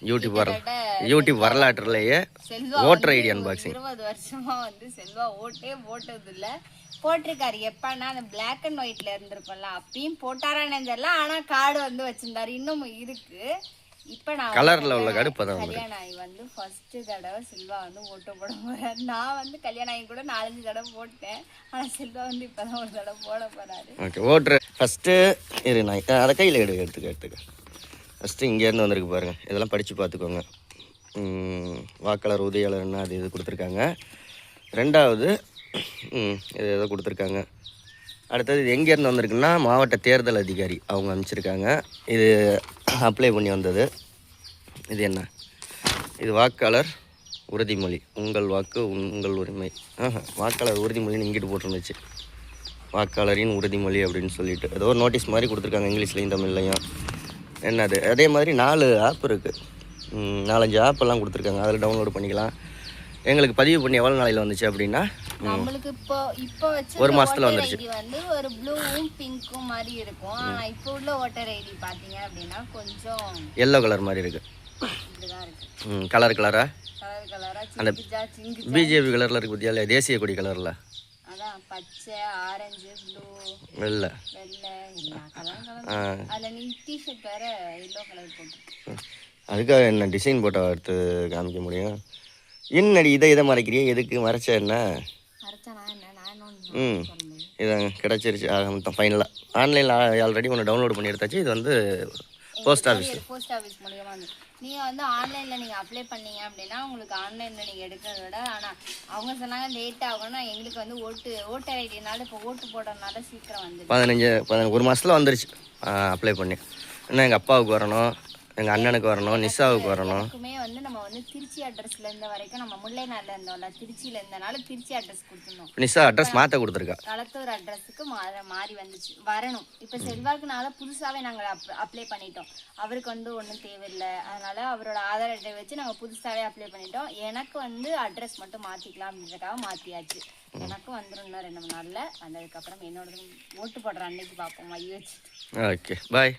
YouTube வரலாற்றுலயே voter ID unboxing 20 வருஷமா வந்து செல்வா ஓட்டே போட்டது இல்ல. போட்டிருக்காரு எப்பன்னா அந்த பிளாக் அண்ட் ஒயிட்ல இருந்திருக்கும்ல அப்பயும் போட்டாரான்னு தெரியல. ஆனா கார்டு வந்து வச்சிருந்தாரு, இன்னும் இருக்கு. இப்ப நான் கலர்ல உள்ள கார்டு கல்யாணம் ஆகி வந்து ஃபர்ஸ்ட் தடவை செல்வா வந்து ஓட்டு போட போறாரு. நான் வந்து கல்யாணம் ஆகி கூட 4-5 தடவை போட்டேன். ஆனா செல்வா வந்து இப்பதான் ஒரு தடவை போட போறாரு. ஓகே, ஓட்டர் ஃபர்ஸ்ட் இரு நான் அதை கையில் எடுத்துக்க. ஃபஸ்ட்டு இங்கேருந்து வந்திருக்கு பாருங்கள், இதெல்லாம் படித்து பார்த்துக்கோங்க. வாக்காளர் உதவியாளர்னா அது இது கொடுத்துருக்காங்க. ரெண்டாவது இது எதோ கொடுத்துருக்காங்க. அடுத்தது இது எங்கேருந்து வந்திருக்குன்னா மாவட்ட தேர்தல் அதிகாரி அவங்க அனுப்பிச்சிருக்காங்க. இது அப்ளை பண்ணி வந்தது. இது என்ன, இது வாக்காளர் உறுதிமொழி, உங்கள் வாக்கு உங்கள் உரிமை. வாக்காளர் உறுதிமொழின்னு இங்கிட்டு போட்டுருந்துச்சு, வாக்காளரின் உறுதிமொழி அப்படின்னு சொல்லிட்டு ஏதோ ஒரு நோட்டீஸ் மாதிரி கொடுத்துருக்காங்க, இங்கிலீஷ்லேயும் தமிழ்லையும். என்னது அதே மாதிரி 4 ஆப் இருக்குது, 4-5 ஆப்பெல்லாம் கொடுத்துருக்காங்க. அதில் டவுன்லோட் பண்ணிக்கலாம். எங்களுக்கு பதிவு பண்ணி எவ்வளோ நாளையில் வந்துச்சு அப்படின்னா நம்மளுக்கு இப்போ வச்சு ஒரு மாதத்தில் வந்துருச்சு. வந்து ஒரு ப்ளூவும் பிங்க்கும் மாதிரி இருக்கும். ஆனால் இப்போ உள்ள ஓட்டர் ஐடி பார்த்தீங்க அப்படின்னா கொஞ்சம் எல்லோ கலர் மாதிரி இருக்குது. இப்படிதான் இருக்கு, கலரா கலரா அந்த பிஜேபி கலரில் இருக்குது பற்றியா, தேசிய கொடி கலரில். அதான் பச்சை, ஆரஞ்சு, ப்ளூ, வெள்ளை எல்லா கலரும். அதில் நீ டிஷர்ட் வேற எல்லோ கலர் போட்டு, அதுக்காக என்ன டிசைன் போட்டோ எடுத்து காமிக்க முடியும்? என்னடி இதை மறைக்கிறியா, எதுக்கு மறைச்சா என்ன? இதாங்க கிடச்சிருச்சு ஃபைனலாக. ஆன்லைனில் ஆல்ரெடி ஒன்று டவுன்லோட் பண்ணி எடுத்தாச்சு. இது வந்து போஸ்ட் ஆஃபீஸ் மூலியமாக நீங்கள் வந்து ஆன்லைனில் நீங்கள் அப்ளை பண்ணீங்க அப்படின்னா உங்களுக்கு ஆன்லைனில் நீங்கள் எடுக்கிறத விட, ஆனால் அவங்க சொன்னாங்க லேட் ஆகும்னா எங்களுக்கு வந்து ஓட்டர் ஐடினால இப்போ ஓட்டு போடுறதுனால சீக்கிரம் வந்து 15 மாதத்தில் வந்துருச்சு அப்ளை பண்ணி. இன்னும் எங்கள் அப்பாவுக்கு வரணும், எங்கள் அண்ணனுக்கு வரணும், நிஷாவுக்கு வரணும். எனக்குமே வந்து நம்ம வந்து திருச்சி அட்ரஸ்ல இருந்த வரைக்கும் நம்ம முல்லைநாட்டில் இருந்தோம்ல, திருச்சியில் இருந்தனால திருச்சி அட்ரஸ் கொடுத்துருந்தோம். நிஷா அட்ரஸ் மாற்ற கொடுத்துருக்கா, களத்தூர் அட்ரஸுக்கு மாறி வந்துச்சு வரணும். இப்போ செல்வாக்குனால புதுசாகவே நாங்கள் அப்ளை பண்ணிட்டோம். அவருக்கு வந்து ஒன்றும் தேவையில்லை, அதனால அவரோட ஆதார் அட்டை வச்சு நாங்கள் புதுசாகவே அப்ளை பண்ணிட்டோம். எனக்கு வந்து அட்ரஸ் மட்டும் மாற்றிக்கலாம் அப்படின்றதுக்காக மாற்றியாச்சு. எனக்கும் வந்துடும் இன்னும் 2 நாளில். வந்ததுக்கப்புறம் என்னோட ஓட்டு போடுற அன்னைக்கு பார்ப்போம் மை வச்சு. ஓகே, பாய்.